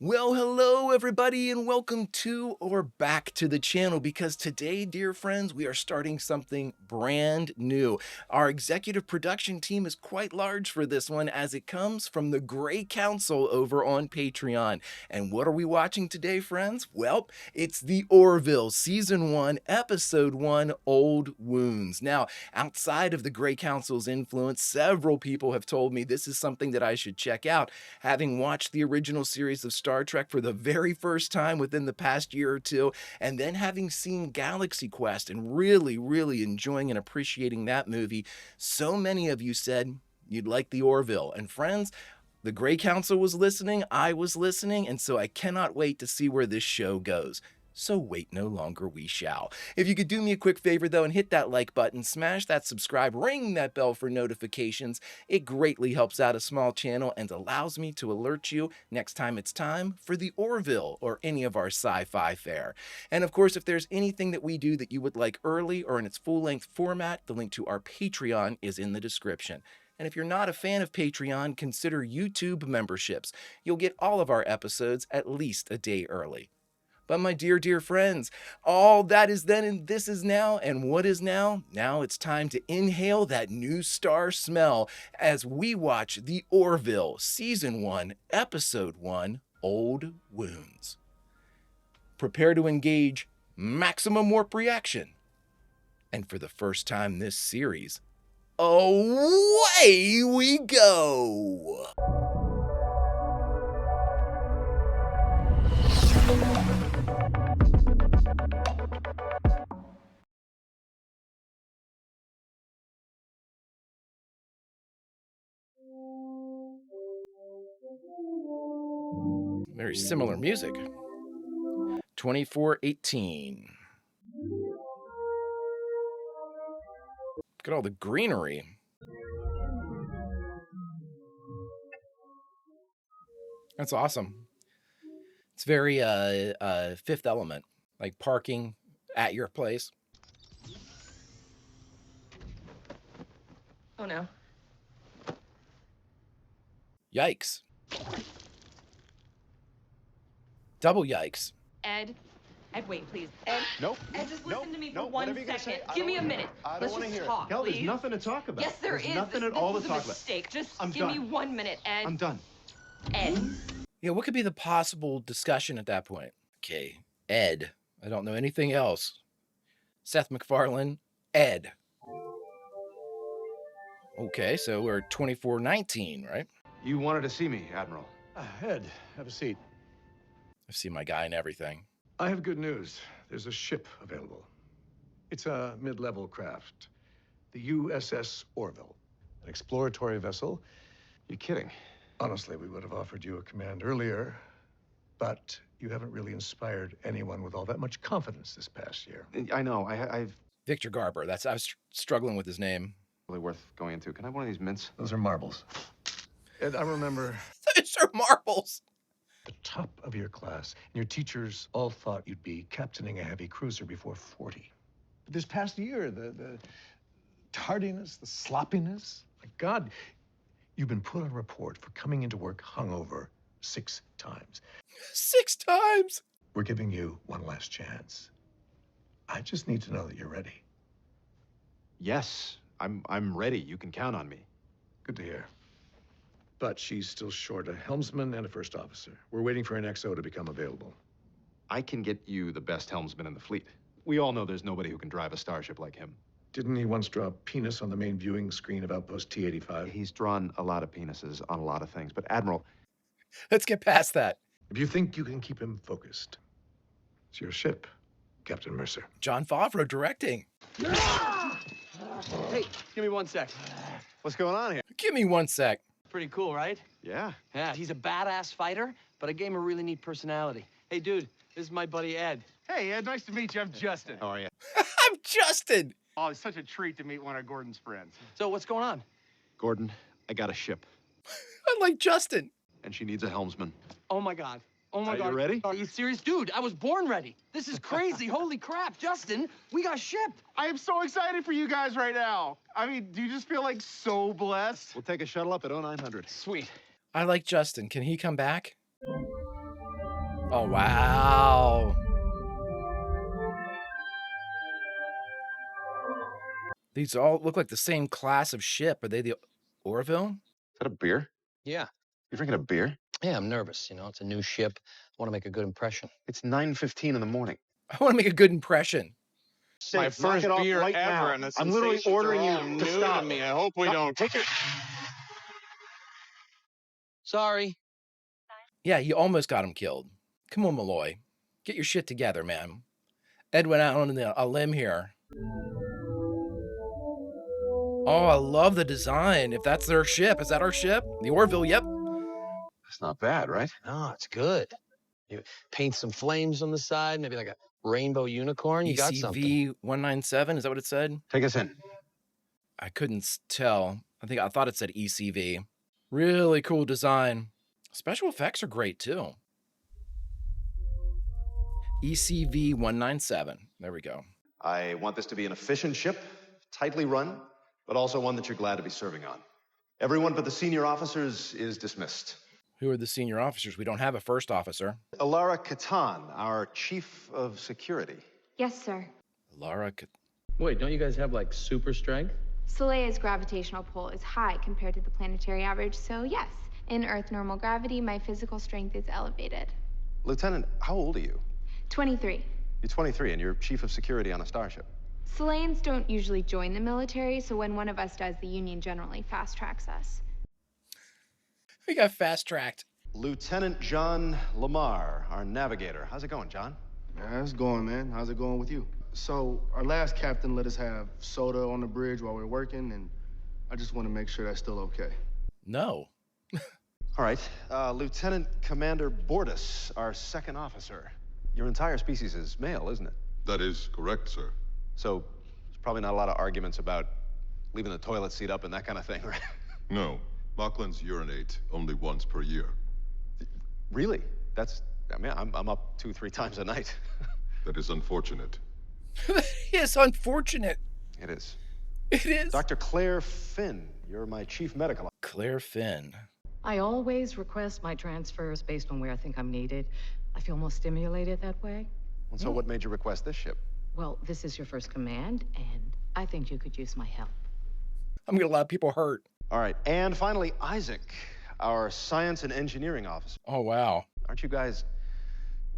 Well, hello everybody and welcome to or back to the channel because today, dear friends, we are starting something brand new. Our executive production team is quite large for this one as it comes from the Grey Council over on Patreon. And what are we watching today, friends? Well, it's the Orville Season 1, Episode 1, Old Wounds. Now, outside of the Grey Council's influence, several people have told me this is something that I should check out. Having watched the original series of Star Trek for the very first time within the past year or two, and then having seen Galaxy Quest and really enjoying and appreciating that movie, so many of you said you'd like the Orville. And friends, the Grey Council was listening, I was listening, and so I cannot wait to see where this show goes. So wait no longer, we shall. If you could do me a quick favor though and hit that like button, smash that subscribe, ring that bell for notifications. It greatly helps out a small channel and allows me to alert you next time it's time for the Orville or any of our sci-fi fare. And of course, if there's anything that we do that you would like early or in its full-length format, the link to our Patreon is in the description. And if you're not a fan of Patreon, consider YouTube memberships. You'll get all of our episodes at least a day early. But my dear friends, all that is then and this is now, and what is now? Now it's time to inhale that new star smell as we watch the Orville Season 1, Episode 1, Old Wounds. Prepare to engage maximum warp reaction. And for the first time this series, away we go! Very similar music. 2418. Look at all the greenery. That's awesome. It's very Fifth Element, like parking at your place. Oh no. Yikes. Double yikes. Ed, wait, please. Ed, Nope. Ed, just listen to me for Nope. one Whatever you're gonna second. say, Give me a minute. I don't Let's want to just hear talk, it. Hell, please. there's nothing to talk about. Yes, there there's is. nothing This at all to is a talk about. mistake. Just I'm give me done. 1 minute, Ed. I'm done. Ed. Yeah, what could be the possible discussion at that point? Okay, Ed. I don't know anything else. Seth MacFarlane, Ed. Okay, so we're 2419, right? You wanted to see me, Admiral. Ed, have a seat. I've seen my guy in everything. I have good news. There's a ship available. It's a mid-level craft, the USS Orville, an exploratory vessel. You're kidding. Honestly, we would have offered you a command earlier, but you haven't really inspired anyone with all that much confidence this past year. I know. I've Victor Garber. I was struggling with his name. really worth going into. Can I have one of these mints? Those are marbles. Ed, I remember Those are marbles. the top of your class, and your teachers all thought you'd be captaining a heavy cruiser before 40. But this past year, the tardiness, the sloppiness, my God, you've been put on report for coming into work hungover 6 times. 6 times. We're giving you one last chance. I just need to know that you're ready. Yes, I'm ready. You can count on me. Good to hear. But she's still short a helmsman and a first officer. We're waiting for an XO to become available. I can get you the best helmsman in the fleet. We all know there's nobody who can drive a starship like him. Didn't he once draw a penis on the main viewing screen of Outpost T-85? He's drawn a lot of penises on a lot of things, but Admiral, Let's get past that. If you think you can keep him focused, it's your ship, Captain Mercer. John Favreau directing. Hey, give me 1 sec. what's going on here? Give me 1 sec. Pretty cool, right? Yeah. Yeah, he's a badass fighter, but I gave him a really neat personality. Hey, dude, this is my buddy Ed. Hey, Ed, nice to meet you. I'm Justin. How are you? I'm Justin. Oh, it's such a treat to meet one of Gordon's friends. So what's going on? Gordon, I got a ship, I like Justin. and she needs a helmsman. Oh my God. Oh my Are God. you ready? Are you serious? Dude, I was born ready. This is crazy. Holy crap, Justin, we got shipped. I am so excited for you guys right now. I mean, do you just feel like so blessed? We'll take a shuttle up at 0900. Sweet. I like Justin. Can he come back? Oh, wow. These all look like the same class of ship. Are they the Orville? Is that a beer? Yeah. You're drinking a beer? Yeah, I'm nervous. You know, it's a new ship. I want to make a good impression. It's 9:15 in the morning. I want to make a good impression. My first beer right ever, now. and the I'm literally sensations ordering are you all to new stop. to me. I hope we don't. Take it. Sorry. Yeah, you almost got him killed. Come on, Malloy. Get your shit together, man. Ed went out on a limb here. Oh, I love the design. If that's their ship, is that our ship? The Orville, yep. That's not bad, right? No, it's good. You paint some flames on the side, maybe like a rainbow unicorn. You got something. ECV 197, is that what it said? Take us in. I couldn't tell. I thought it said ECV. Really cool design. Special effects are great too. ECV 197. There we go. I want this to be an efficient ship, tightly run, but also one that you're glad to be serving on. Everyone but the senior officers is dismissed. Who are the senior officers? We don't have a first officer. Alara Katan, our chief of security. Yes, sir. Lara. Wait, don't you guys have like super strength? Soleil's gravitational pull is high compared to the planetary average, so yes, in Earth normal gravity, my physical strength is elevated. Lieutenant, how old are you? 23. You're 23 and you're chief of security on a starship. Soleils don't usually join the military, so when one of us does, the Union generally fast tracks us. We got fast tracked. Lieutenant John Lamar, our navigator. How's it going, John? Yeah, it's going, man. How's it going with you? So, our last captain let us have soda on the bridge while we were working, and I just want to make sure that's still okay. No. All right. Lieutenant Commander Bordus, our second officer. Your entire species is male, isn't it? That is correct, sir. So, there's probably not a lot of arguments about leaving the toilet seat up and that kind of thing, right? No. Mocklins urinate only once per year. Really? I'm up 2-3 times a night. That is unfortunate. It's unfortunate. It is. It is. Dr. Claire Finn, you're my chief medical officer. Claire Finn. I always request my transfers based on where I think I'm needed. I feel more stimulated that way. And so what made you request this ship? Well, this is your first command, and I think you could use my help. I'm gonna get a lot of people hurt. All right, and finally, Isaac, our science and engineering officer. Oh, wow. Aren't you guys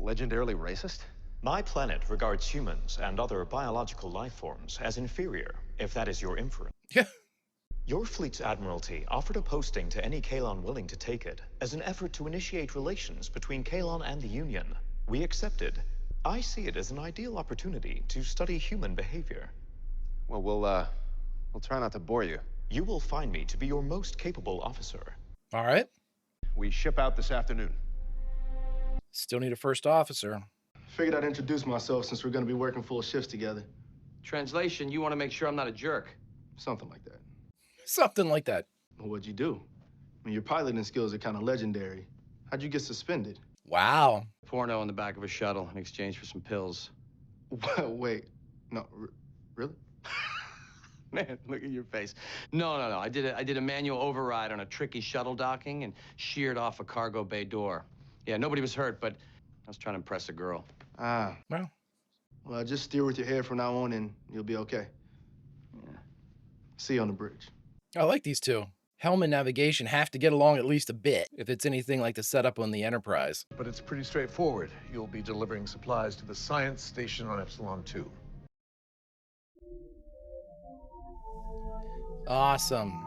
legendarily racist? My planet regards humans and other biological life forms as inferior, if that is your inference. Yeah. Your fleet's admiralty offered a posting to any Kaelon willing to take it as an effort to initiate relations between Kaelon and the Union. We accepted. I see it as an ideal opportunity to study human behavior. Well, we'll try not to bore you. You will find me to be your most capable officer. All right. We ship out this afternoon. Still need a first officer. Figured I'd introduce myself since we're going to be working full shifts together. Translation, you want to make sure I'm not a jerk. Something like that. Something like that. Well, what'd you do? I mean, your piloting skills are kind of legendary. How'd you get suspended? Wow. Porno in the back of a shuttle in exchange for some pills. Wait, no, really? Man, look at your face. No. I did a manual override on a Trekkie shuttle docking and sheared off a cargo bay door. Yeah, nobody was hurt, but I was trying to impress a girl. Ah. Well. Well, just steer with your head from now on and you'll be okay. Yeah. See you on the bridge. I like these two. Helm and navigation have to get along at least a bit if it's anything like the setup on the Enterprise. But it's pretty straightforward. You'll be delivering supplies to the science station on Epsilon 2. Awesome.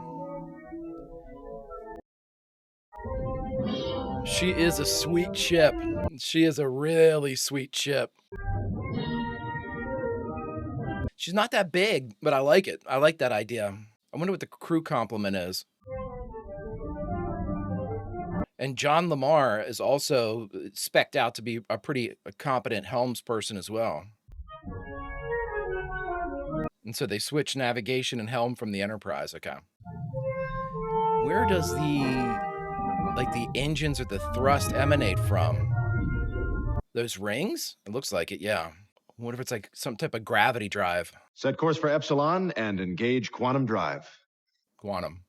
She is a sweet ship. She is a really sweet ship. She's not that big, but I like it. I like that idea. I wonder what the crew complement is. And John Lamar is also spec'd out to be a pretty competent helms person as well. And so they switch navigation and helm from the Enterprise. Okay. Where does the engines or the thrust emanate from? Those rings? It looks like it, yeah. What if it's like some type of gravity drive? Set course for Epsilon and engage quantum drive. Quantum.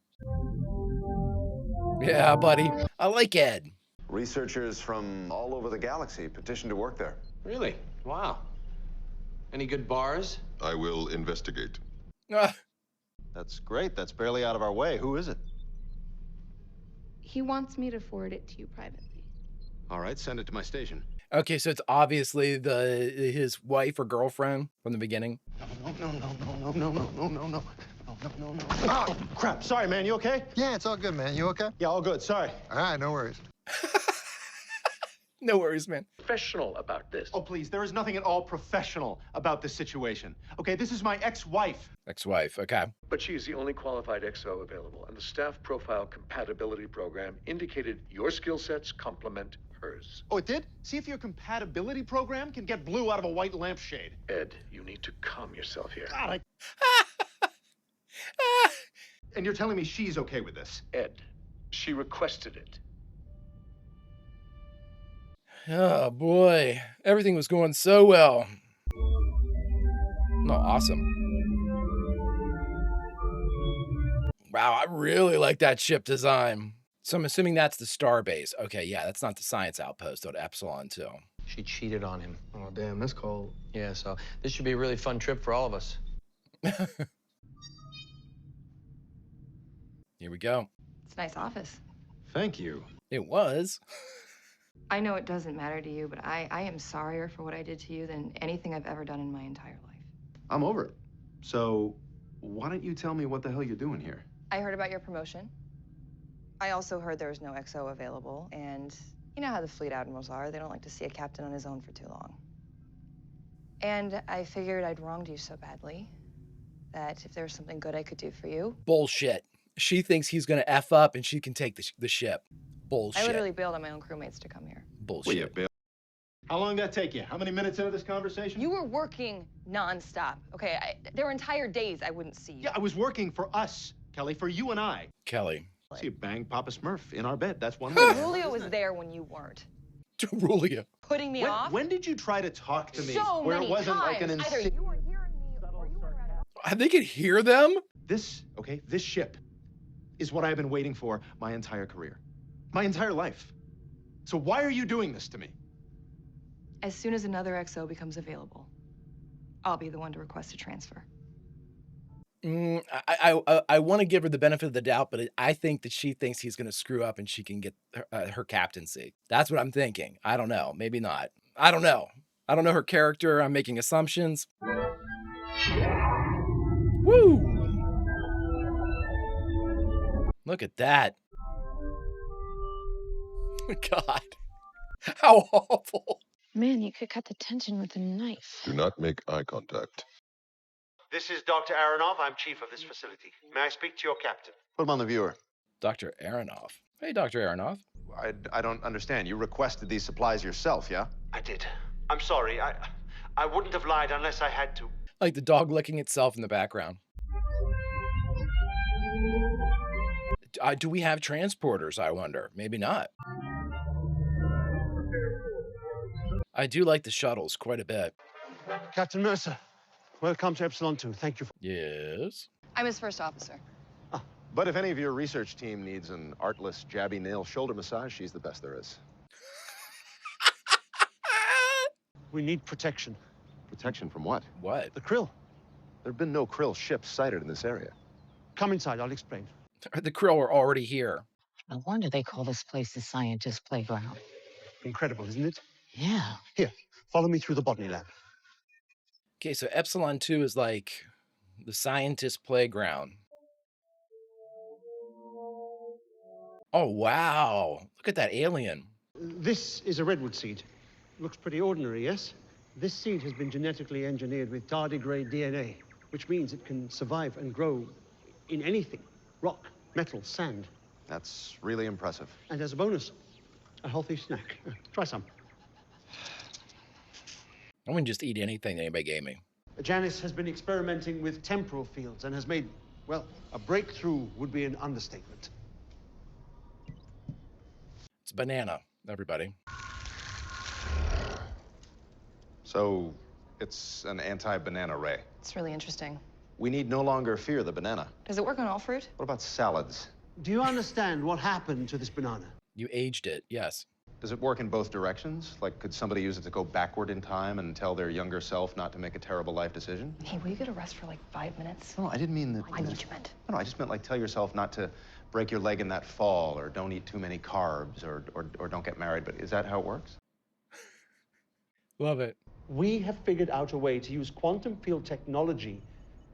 Yeah, buddy. I like Ed. Researchers from all over the galaxy petitioned to work there. Really? Wow. Any good bars? I will investigate. Ah, That's great. That's barely out of our way. Who is it? He wants me to forward it to you privately. All right, send it to my station. okay, so it's obviously his wife or girlfriend from the beginning. No. Oh, crap. Sorry, man. You okay? Yeah, it's all good, man. You okay? Yeah, all good. Sorry. All right, no worries. No worries, man. Professional about this. Oh, please. There is nothing at all professional about this situation. Okay, this is my ex-wife. Ex-wife, okay. But she is the only qualified XO available, and the staff profile compatibility program indicated your skill sets complement hers. Oh, it did? See if your compatibility program can get blue out of a white lampshade. Ed, you need to calm yourself here. God, And you're telling me she's okay with this? Ed, she requested it. Oh boy, everything was going so well. No, awesome. Wow, I really like that ship design. So I'm assuming that's the star base. Okay, yeah, that's not the science outpost at Epsilon 2. She cheated on him. Oh, damn, that's cold. Yeah, so this should be a really fun trip for all of us. Here we go. It's a nice office. Thank you. It was. I know it doesn't matter to you, but I am sorrier for what I did to you than anything I've ever done in my entire life. I'm over it. So, why don't you tell me what the hell you're doing here? I heard about your promotion. I also heard there was no XO available, and you know how the fleet admirals are. They don't like to see a captain on his own for too long. And I figured I'd wronged you so badly that if there was something good I could do for you. Bullshit. She thinks he's going to F up and she can take the ship. Bullshit. I literally bailed on my own crewmates to come here. Bullshit. Bill. How long did that take you? How many minutes into this conversation? You were working nonstop, okay? There were entire days I wouldn't see you. Yeah, I was working for us, Kelly, for you and I. Kelly. See you bang Papa Smurf in our bed. That's one way. Julio was there when you weren't. Julia. Putting me off? When did you try to talk to me So where many it wasn't times. like an Either you were hearing me or you were They could hear them? This ship is what I've been waiting for my entire career. My entire life. So why are you doing this to me? As soon as another XO becomes available, I'll be the one to request a transfer. I want to give her the benefit of the doubt, but I think that she thinks he's going to screw up and she can get her captaincy. That's what I'm thinking. I don't know. Maybe not. I don't know. I don't know her character. I'm making assumptions. Woo! Look at that. God. How awful. Man, you could cut the tension with a knife. Do not make eye contact. This is Dr. Aronoff. I'm chief of this facility. May I speak to your captain? Put him on the viewer. Dr. Aronoff. Hey, Dr. Aronoff. I don't understand. You requested these supplies yourself, yeah? I did. I'm sorry. I wouldn't have lied unless I had to. Like the dog licking itself in the background. Do we have transporters, I wonder? Maybe not. I do like the shuttles quite a bit. Captain Mercer, welcome to Epsilon 2. Thank you. Yes? I'm his first officer. But if any of your research team needs an artless, jabby nail shoulder massage, she's the best there is. We need protection. Protection from what? What? The krill. There have been no krill ships sighted in this area. Come inside, I'll explain. The krill are already here. No wonder they call this place the scientist playground. Incredible, isn't it? Yeah. Here, follow me through the botany lab. Okay, so Epsilon 2 is like the scientist playground. Oh, wow. Look at that alien. This is a redwood seed. Looks pretty ordinary, yes? This seed has been genetically engineered with tardigrade DNA, which means it can survive and grow in anything. Rock, metal, sand. That's really impressive. And as a bonus, a healthy snack. Try some. I wouldn't just eat anything that anybody gave me. Janice has been experimenting with temporal fields and has made, well, a breakthrough would be an understatement. It's banana, everybody. So, it's an anti-banana ray. It's really interesting. We need no longer fear the banana. Does it work on all fruit? What about salads? Do you understand what happened to this banana? You aged it, yes. Does it work in both directions? Like, could somebody use it to go backward in time and tell their younger self not to make a terrible life decision? Hey, will you get a rest for like 5 minutes? No, I didn't mean that. I know what you meant. No, I just meant like tell yourself not to break your leg in that fall, or don't eat too many carbs, or don't get married. But is that how it works? Love it. We have figured out a way to use quantum field technology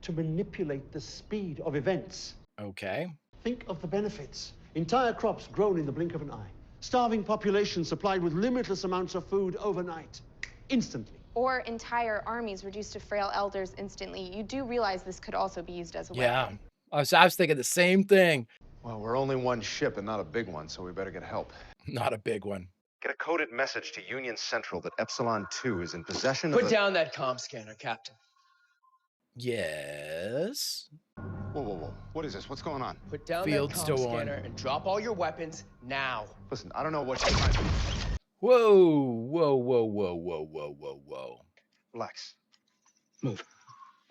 to manipulate the speed of events. Okay. Think of the benefits. Entire crops grown in the blink of an eye. Starving populations supplied with limitless amounts of food overnight. Instantly. Or entire armies reduced to frail elders instantly. You do realize this could also be used as a Yeah. weapon. I was thinking the same thing. Well, we're only one ship and not a big one, so we better get help. Not a big one. Get a coded message to Union Central that Epsilon 2 is in possession of Put down that comm scanner, Captain. Yes. Whoa, whoa, whoa. What is this? What's going on? Put down Field that comm still on. scanner and drop all your weapons now. Listen, I don't know what you're trying to... Whoa, whoa, whoa, whoa, whoa, whoa, whoa, whoa. Relax. Move.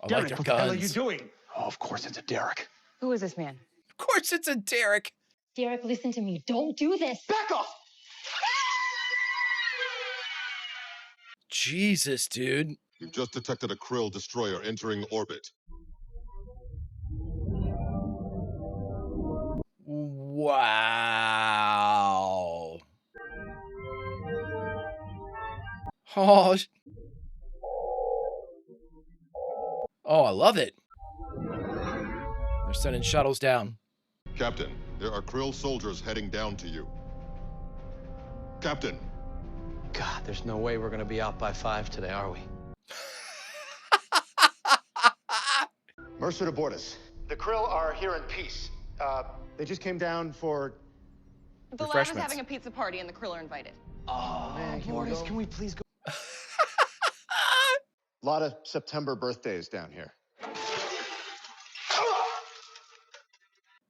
I Derek, like their what the hell are you guns. doing? Oh, of course it's a Derek. Who is this man? Of course it's a Derek. Derek, listen to me. Don't do this. Back off! Jesus, dude. You've just detected a Krill destroyer entering orbit. Wow. Oh, I love it. They're sending shuttles down. Captain, there are Krill soldiers heading down to you. Captain. God, there's no way we're gonna be out by 5 today, are we? Mercer to board us. The Krill are here in peace. They just came down for... The lab is Refreshments. having a pizza party and the Krill are invited. Oh, man, can we Mortis, go? can we please go? A lot of September birthdays down here.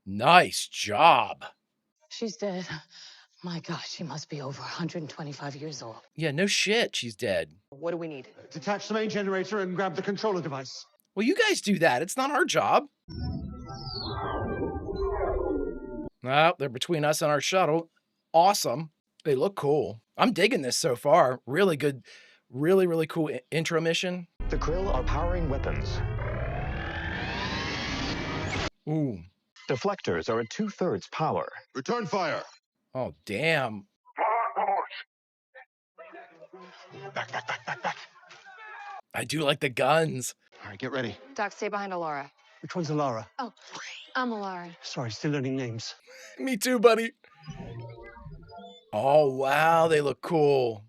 Nice job. She's dead. My gosh, she must be over 125 years old. Yeah, no shit. She's dead. What do we need? Detach the main generator and grab the controller device. Well, you guys do that. It's not our job. Oh, they're between us and our shuttle. Awesome. They look cool. I'm digging this so far. Really good. Really, really cool intro mission. The Krill are powering weapons. Ooh. Deflectors are at 2/3 power. Return fire. Oh, damn. Back. I do like the guns. All right, get ready. Doc, stay behind Alara. Which one's Alara? Oh, I'm Alara. Sorry, still learning names. Me too, buddy. Oh, wow. They look cool.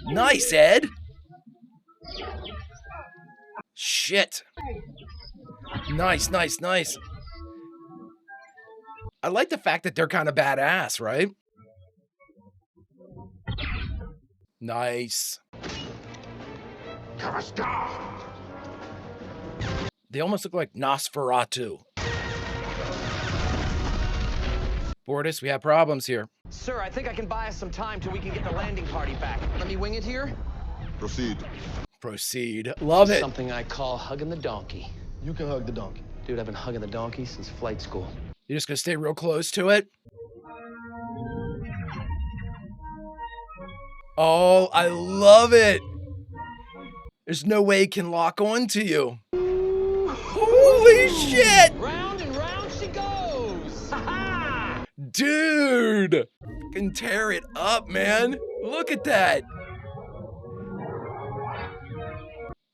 Nice, Ed. Shit. Nice. I like the fact that they're kind of badass, right? Nice. They almost look like Nosferatu. Bortus, we have problems here. Sir, I think I can buy us some time till we can get the landing party back. Let me wing it here. Proceed. Proceed. Love it. Something I call hugging the donkey. You can hug the donkey. Dude, I've been hugging the donkey since flight school. You're just going to stay real close to it? Oh, I love it. There's no way it can lock onto you. Holy shit! Round and round she goes! Ha-ha! Dude! Can tear it up, man. Look at that.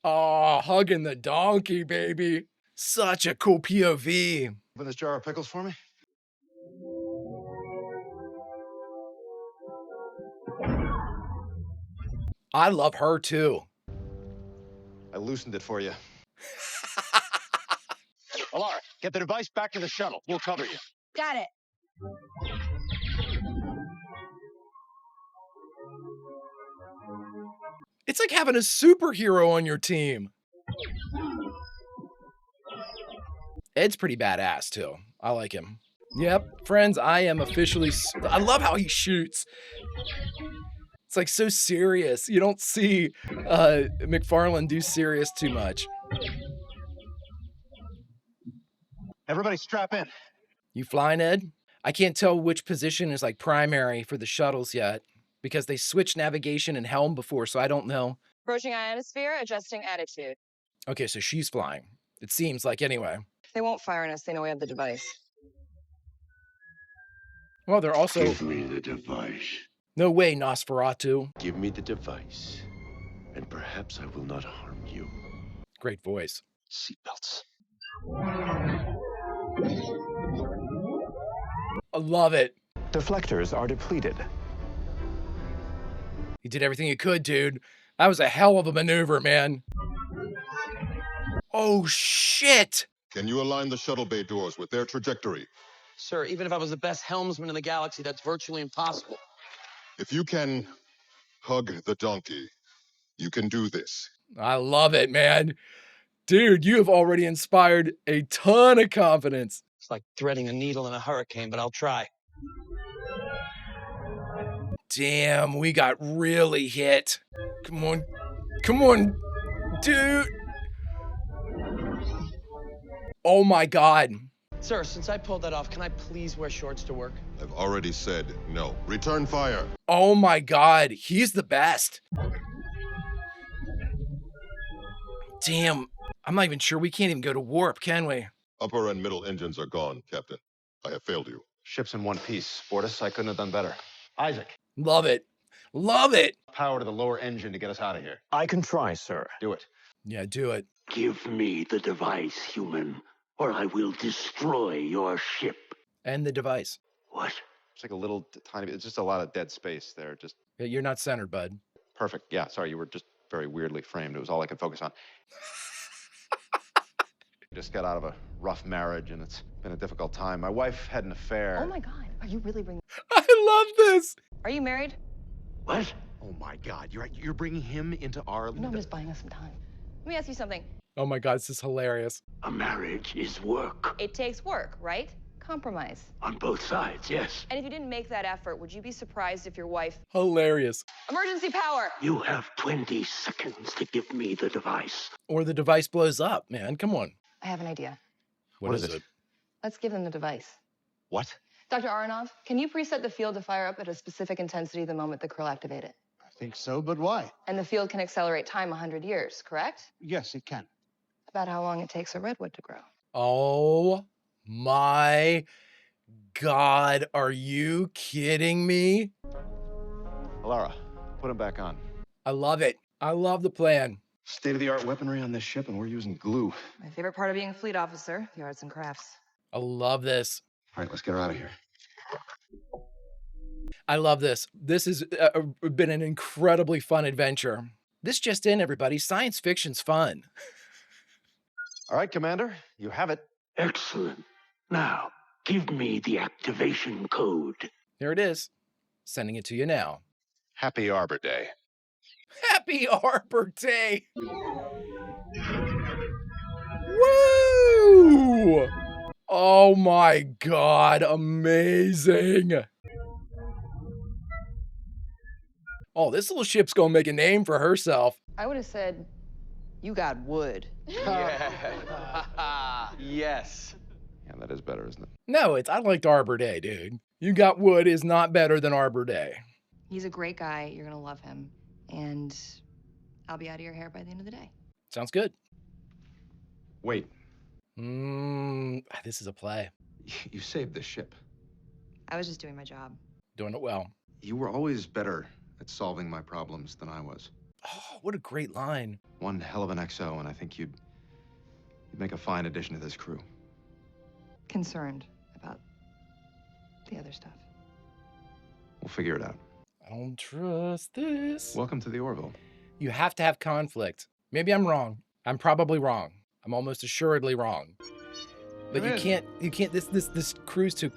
Oh, hugging the donkey, baby. Such a cool POV. Open this jar of pickles for me. I love her too. I loosened it for you. Alara, get the device back to the shuttle. We'll cover you. Got it. It's like having a superhero on your team. Ed's pretty badass too. I like him. Yep, friends, I am officially... I love how he shoots. It's like so serious. You don't see McFarlane do serious too much. Everybody strap in. You flying, Ed? I can't tell which position is like primary for the shuttles yet because they switched navigation and helm before, so I don't know. Approaching ionosphere, adjusting attitude. Okay, so she's flying. It seems like anyway. They won't fire on us. They know we have the device. Well, they're also... Give me the device. No way, Nosferatu. Give me the device, and perhaps I will not harm you. Great voice. Seatbelts. I love it. Deflectors are depleted. He did everything he could, dude. That was a hell of a maneuver, man. Oh, shit! Can you align the shuttle bay doors with their trajectory? Sir, even if I was the best helmsman in the galaxy, that's virtually impossible. If you can hug the donkey, you can do this. I love it, man. Dude, you have already inspired a ton of confidence. It's like threading a needle in a hurricane, but I'll try. Damn, we got really hit. Come on. Come on, dude. Oh my God. Sir, since I pulled that off, can I please wear shorts to work? I've already said no. Return fire. Oh my God, he's the best. Damn, I'm not even sure we can't even go to warp, can we? Upper and middle engines are gone, Captain. I have failed you. Ship's in one piece. Fortis, I couldn't have done better. Isaac. Love it. Love it. Power to the lower engine to get us out of here. I can try, sir. Do it. Yeah, do it. Give me the device, human, or I will destroy your ship. And the device. What? It's like a little tiny bit. It's just a lot of dead space there. Just Yeah, you're not centered, bud. perfect. Yeah, sorry, you were just very weirdly framed. It was all I could focus on. Just got out of a rough marriage, and it's been a difficult time. My wife had an affair. Oh my God, are you really bringing... I love this. Are you married? What? Oh my God, you're bringing him into our... No, I'm just buying us some time. Let me ask you something. Oh my God, this is hilarious. A marriage is work. It takes work, right? Compromise. On both sides, yes. And if you didn't make that effort, would you be surprised if your wife... Hilarious. Emergency power! You have 20 seconds to give me the device. Or the device blows up, man. Come on. I have an idea. What is it? Let's give them the device. What? Dr. Aronov, can you preset the field to fire up at a specific intensity the moment the Krill activate it? I think so, but why? And the field can accelerate time 100 years, correct? Yes, it can. About how long it takes a redwood to grow. Oh my God. Are you kidding me? Alara, put him back on. I love it. I love the plan. State-of-the-art weaponry on this ship, and we're using glue. My favorite part of being a fleet officer, the arts and crafts. I love this. All right, let's get her out of here. I love this. This has been an incredibly fun adventure. This just in, everybody. Science fiction's fun. All right, Commander, you have it. Excellent. Now, give me the activation code. There it is. Sending it to you now. Happy Arbor Day. Happy Arbor Day! Woo! Oh my God, amazing! Oh, this little ship's gonna make a name for herself. I would have said, you got wood. Yeah. Yes. Yeah, that is better, isn't it? No, I liked Arbor Day, dude. You got wood is not better than Arbor Day. He's a great guy. You're gonna love him. And I'll be out of your hair by the end of the day. Sounds good. Wait, This is a play. you saved this ship. I was just doing my job. Doing it well. You were always better at solving my problems than I was. Oh, what a great line. One hell of an XO, and I think you'd make a fine addition to this crew. Concerned about the other stuff. We'll figure it out. I don't trust this. Welcome to the Orville. You have to have conflict. Maybe I'm wrong. I'm probably wrong. I'm almost assuredly wrong. But you can't, this crew's too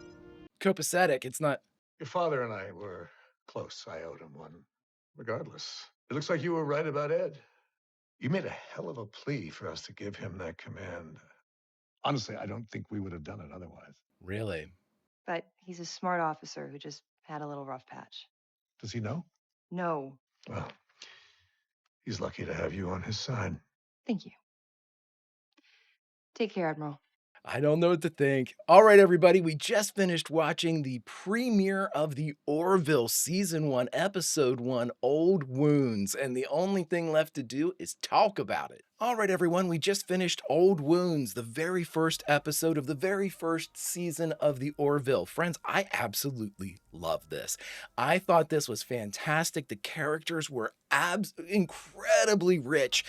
copacetic. It's not. Your father and I were close. I owed him one. Regardless, it looks like you were right about Ed. You made a hell of a plea for us to give him that command. Honestly, I don't think we would have done it otherwise. Really? But he's a smart officer who just had a little rough patch. Does he know? No. Well, he's lucky to have you on his side. Thank you. Take care, Admiral. I don't know what to think. All right, everybody, we just finished watching the premiere of the Orville Season 1, Episode 1, Old Wounds, and the only thing left to do is talk about it. All right, everyone, we just finished Old Wounds, the very first episode of the very first season of the Orville. Friends, I absolutely love this. I thought this was fantastic. The characters were incredibly rich.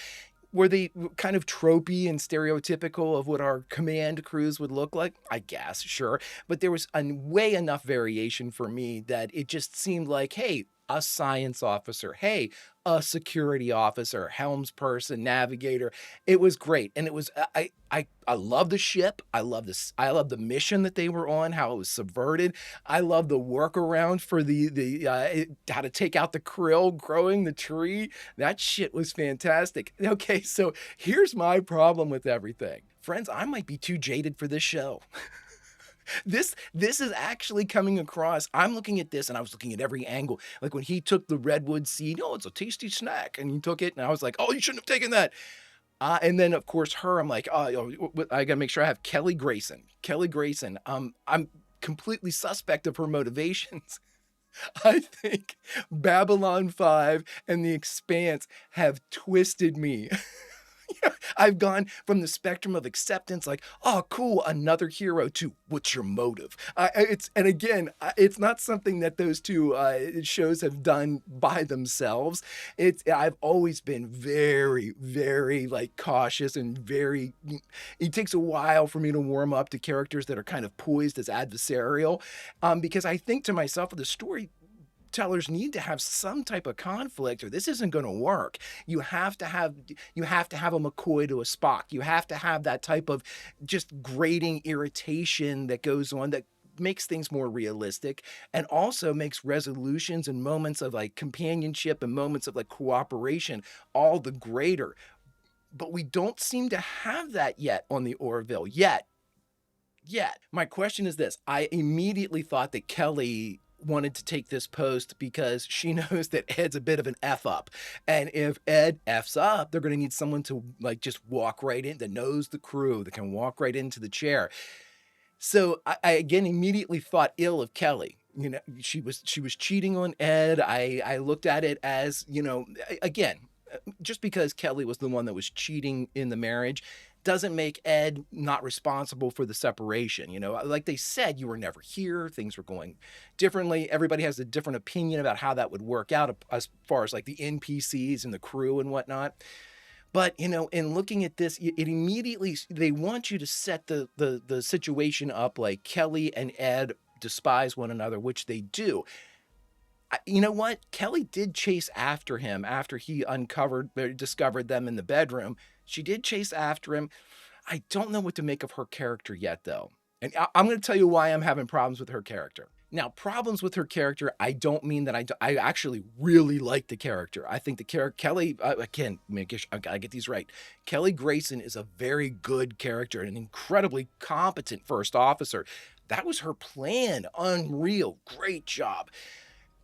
Were they kind of tropey and stereotypical of what our command crews would look like? I guess, sure. But there was way enough variation for me that it just seemed like, hey, a science officer, hey, a security officer, helms person, navigator. It was great. And it was, I love the ship. I love this. I love the mission that they were on, how it was subverted. I love the workaround for the how to take out the krill growing the tree. That shit was fantastic. Okay, so here's my problem with everything. Friends, I might be too jaded for this show. This is actually coming across. I'm looking at this and I was looking at every angle. Like when he took the redwood seed, oh, it's a tasty snack. And he took it and I was like, oh, you shouldn't have taken that. And then of course her, I'm like, oh, I gotta make sure I have Kelly Grayson. Kelly Grayson. I'm completely suspect of her motivations. I think Babylon 5 and The Expanse have twisted me. I've gone from the spectrum of acceptance, like, oh, cool, another hero, to what's your motive? It's not something that those two shows have done by themselves. I've always been very, very like cautious and very. It takes a while for me to warm up to characters that are kind of poised as adversarial, because I think to myself, the story tellers need to have some type of conflict or this isn't going to work. You have to have a McCoy to a Spock. You have to have that type of just grating irritation that goes on that makes things more realistic and also makes resolutions and moments of like companionship and moments of like cooperation all the greater. But we don't seem to have that yet on the Orville yet. My question is this. I immediately thought that Kelly wanted to take this post because she knows that Ed's a bit of an F up. And if Ed F's up, they're going to need someone to like just walk right in, that knows the crew, that can walk right into the chair. So I again immediately thought ill of Kelly. You know, she was cheating on Ed. I looked at it as, you know, again, just because Kelly was the one that was cheating in the marriage doesn't make Ed not responsible for the separation. You know, like they said, you were never here. Things were going differently. Everybody has a different opinion about how that would work out as far as like the NPCs and the crew and whatnot. But, you know, in looking at this, it immediately, they want you to set the situation up like Kelly and Ed despise one another, which they do. You know what? Kelly did chase after him after he discovered them in the bedroom. She did chase after him. I don't know what to make of her character yet, though. And I'm going to tell you why I'm having problems with her character. Now, problems with her character, I don't mean that I actually really like the character. I think the character, Kelly, again, I gotta get these right. Kelly Grayson is a very good character, an incredibly competent first officer. That was her plan. Unreal. Great job.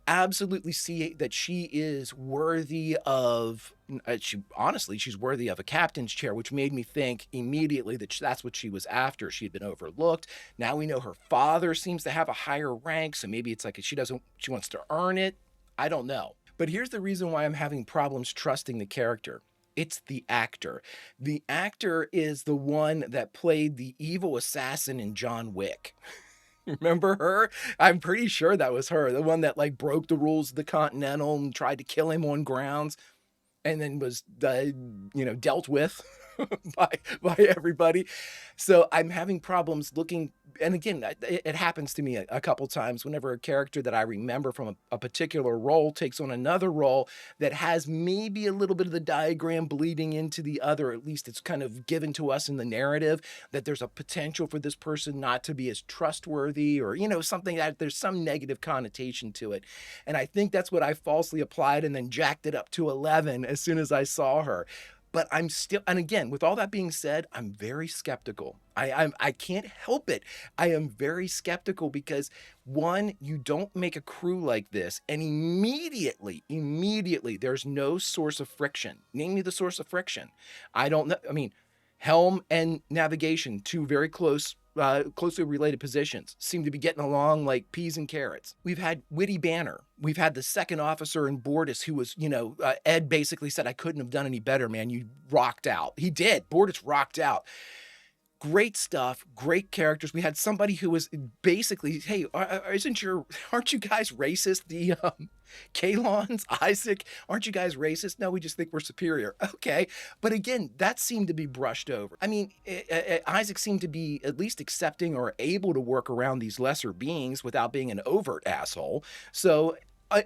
Absolutely see that she is worthy of, she's worthy of a captain's chair, which made me think immediately that that's what she was after. She had been overlooked. Now we know her father seems to have a higher rank, so maybe it's like she wants to earn it. I don't know. But here's the reason why I'm having problems trusting the character. It's the actor. The actor is the one that played the evil assassin in John Wick. Remember her? I'm pretty sure that was her. The one that like broke the rules of the Continental and tried to kill him on grounds and then was, dealt with by everybody. So I'm having problems looking. And again, it happens to me a couple times whenever a character that I remember from a particular role takes on another role that has maybe a little bit of the diagram bleeding into the other. At least it's kind of given to us in the narrative that there's a potential for this person not to be as trustworthy or, something that there's some negative connotation to it. And I think that's what I falsely applied and then jacked it up to 11 as soon as I saw her. But I'm still, and again, with all that being said, I'm very skeptical. I can't help it. I am very skeptical because one, you don't make a crew like this and immediately, there's no source of friction. Name me the source of friction. I don't know. I mean, Helm and navigation, two very closely related positions, seem to be getting along like peas and carrots. We've had witty banner. We've had the second officer in Bortus who was, Ed basically said, I couldn't have done any better, man. You rocked out. He did. Bortus rocked out. Great stuff, great characters. We had somebody who was basically, hey, aren't you guys racist? The Kalons, Isaac, aren't you guys racist? No, we just think we're superior. Okay. But again, that seemed to be brushed over. I mean, Isaac seemed to be at least accepting or able to work around these lesser beings without being an overt asshole. So,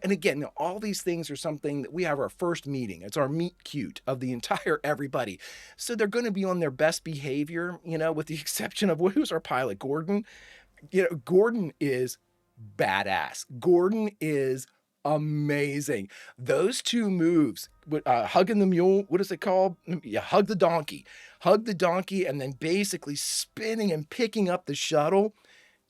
and again, all these things are something that we have our first meeting. It's our meet cute of the entire everybody. So they're going to be on their best behavior, with the exception of who's our pilot, Gordon. Gordon is badass. Gordon is amazing. Those two moves, hugging the mule, what is it called? Yeah, hug the donkey, and then basically spinning and picking up the shuttle,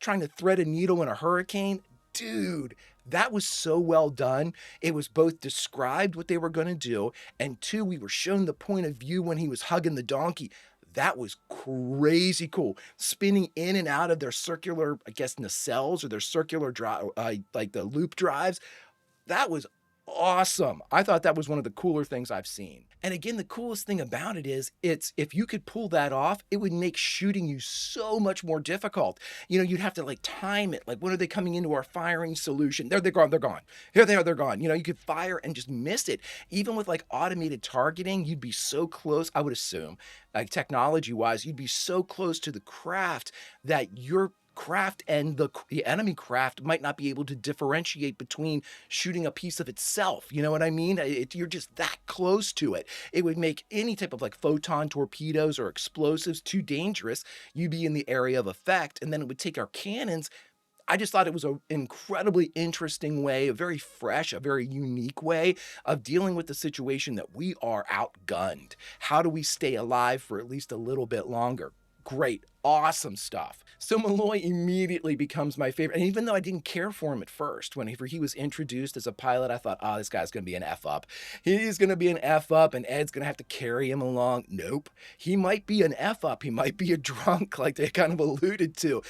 trying to thread a needle in a hurricane. Dude, that was so well done. It was both described what they were going to do, and two, we were shown the point of view when he was hugging the donkey. That was crazy cool. Spinning in and out of their circular, I guess, nacelles or their circular drive, like the loop drives. That was awesome. I thought that was one of the cooler things I've seen. And again, the coolest thing about it is if you could pull that off, it would make shooting you so much more difficult. You'd have to like time it. Like, when are they coming into our firing solution? They're gone. Here they are, they're gone. You could fire and just miss it. Even with like automated targeting, you'd be so close, I would assume, like technology wise, you'd be so close to the craft that your craft and the enemy craft might not be able to differentiate between shooting a piece of itself. You know what I mean? You're just that close to it. It would make any type of like photon torpedoes or explosives too dangerous. You'd be in the area of effect, and then it would take our cannons. I just thought it was an incredibly interesting way, a very fresh, a very unique way of dealing with the situation that we are outgunned. How do we stay alive for at least a little bit longer? Great, awesome stuff. So Malloy immediately becomes my favorite. And even though I didn't care for him at first, whenever he was introduced as a pilot, I thought, this guy's going to be an F up. He's going to be an F up and Ed's going to have to carry him along. Nope. He might be an F up. He might be a drunk, like they kind of alluded to.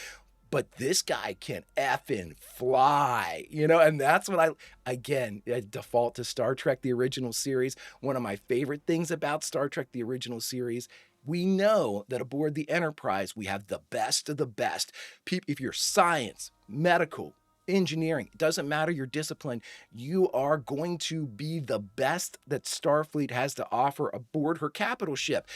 But this guy can effing fly, and that's what I default to Star Trek, the original series. One of my favorite things about Star Trek, the original series, we know that aboard the Enterprise, we have the best of the best. If you're science, medical, engineering, it doesn't matter your discipline, you are going to be the best that Starfleet has to offer aboard her capital ship.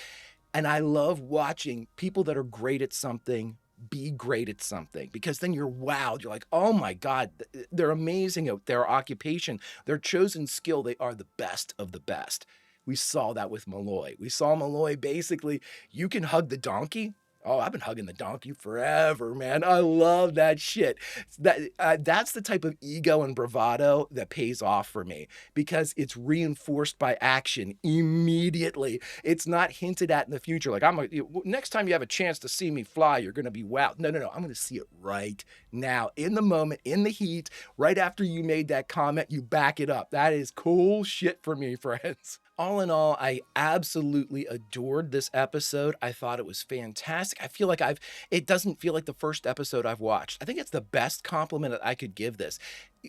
And I love watching people that are great at something be great at something, because then you're wowed. You're like, oh my God, they're amazing at their occupation, their chosen skill. They are the best of the best. We saw that with Malloy. We saw Malloy basically, you can hug the donkey. Oh, I've been hugging the donkey forever, man. I love that shit. That's the type of ego and bravado that pays off for me, because it's reinforced by action immediately. It's not hinted at in the future. Like, next time you have a chance to see me fly, you're going to be wowed. No. I'm going to see it right now, in the moment, in the heat, right after you made that comment, you back it up. That is cool shit for me, friends. All in all, I absolutely adored this episode. I thought it was fantastic. I feel like it doesn't feel like the first episode I've watched. I think it's the best compliment that I could give this.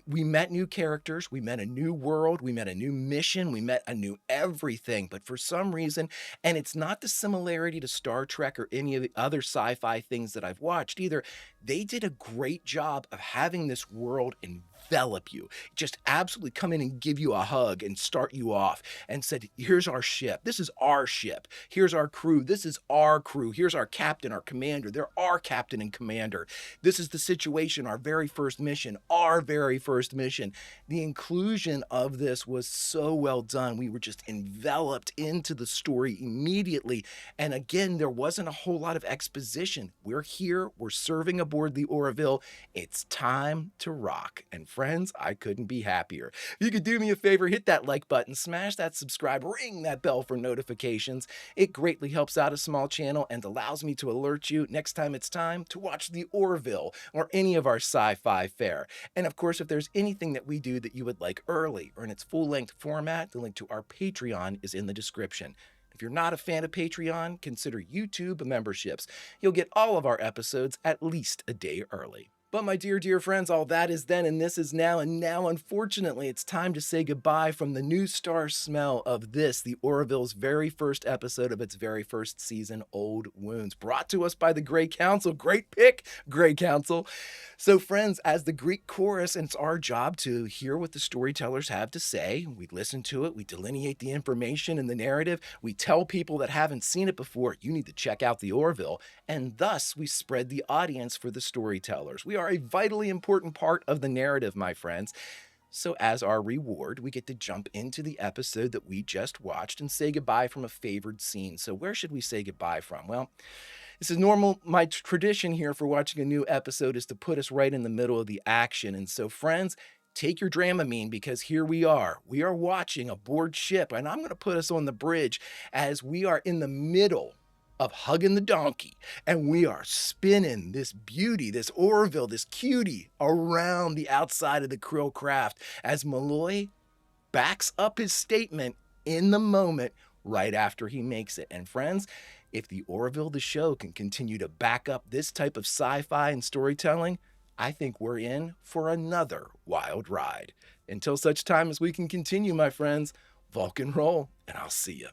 We met new characters, we met a new world, we met a new mission, we met a new everything. But for some reason, and it's not the similarity to Star Trek or any of the other sci-fi things that I've watched either, they did a great job of having this world envelop you, just absolutely come in and give you a hug and start you off, and said, here's our ship, this is our ship, here's our crew, this is our crew, here's our captain, our commander, they're our captain and commander, this is the situation, our very first mission, our very first mission. The inclusion of this was so well done. We were just enveloped into the story immediately. And again, there wasn't a whole lot of exposition. We're here, we're serving aboard the Orville. It's time to rock. And friends, I couldn't be happier. If you could do me a favor, hit that like button, smash that subscribe, ring that bell for notifications. It greatly helps out a small channel and allows me to alert you next time it's time to watch the Orville or any of our sci-fi fare. And of course, if there's anything that we do that you would like early or in its full-length format, the link to our Patreon is in the description. If you're not a fan of Patreon, consider YouTube memberships. You'll get all of our episodes at least a day early. But my dear friends, all that is then and this is now, and now unfortunately it's time to say goodbye from the new star smell of this, the Orville's very first episode of its very first season, Old Wounds, brought to us by the Grey Council. Great pick, Grey Council. So friends, as the Greek chorus, it's our job to hear what the storytellers have to say. We listen to it, we delineate the information in the narrative, we tell people that haven't seen it before, you need to check out the Orville, and thus we spread the audience for the storytellers. We are a vitally important part of the narrative, my friends. So as our reward, we get to jump into the episode that we just watched and say goodbye from a favored scene. So where should we say goodbye from? Well, this is normal. My tradition here for watching a new episode is to put us right in the middle of the action. And so friends, take your Dramamine, because here we are. We are watching aboard ship, and I'm going to put us on the bridge as we are in the middle of hugging the donkey, and we are spinning this beauty, this Orville, this cutie around the outside of the krill craft as Malloy backs up his statement in the moment right after he makes it. And friends, if the Orville the show can continue to back up this type of sci-fi and storytelling, I think we're in for another wild ride. Until such time as we can continue, my friends, Vulcan roll, and I'll see you.